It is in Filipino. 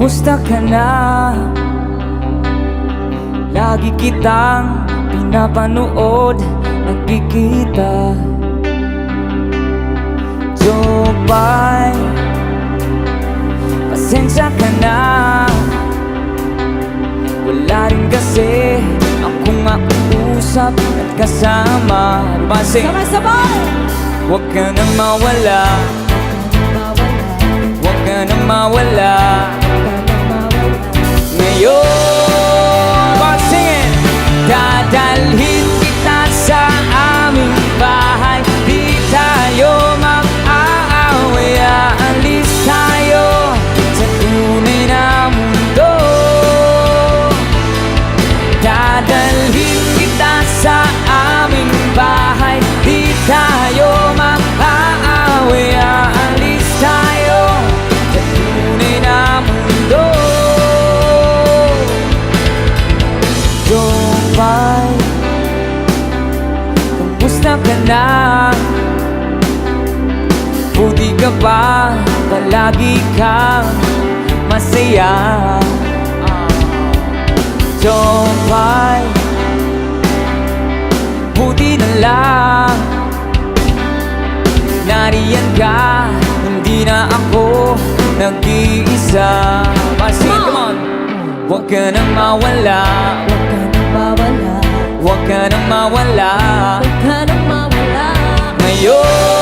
Kumusta ka na? Lagi kitang pinapanood, nagkikita. Jopay, pasensya ka na. Wala rin kasi ako nga uusap at kasama. Sabay-sabay! Huwag ka nang mawala, huwag ka nang mawala. Ngayon, singin! Dadalhin kita sa aming bahay, di tayo mag-aaway. Aalis tayo sa tunay na mundo. Dadalhin kita sa aming bahay, di tayo mag-aaway. Aalis tayo sa tunay na mundo. Jopay, kumusta ka na? Buti ka ba? Palagi kang masaya. Jopay, buti na lang nariyan ka, hindi na ako nag-iisa. Come on! Huwag ka nang mawala, Huwag ka nang mawala, huwag ka nang mawala. huwag ka nang mawala. Ngayon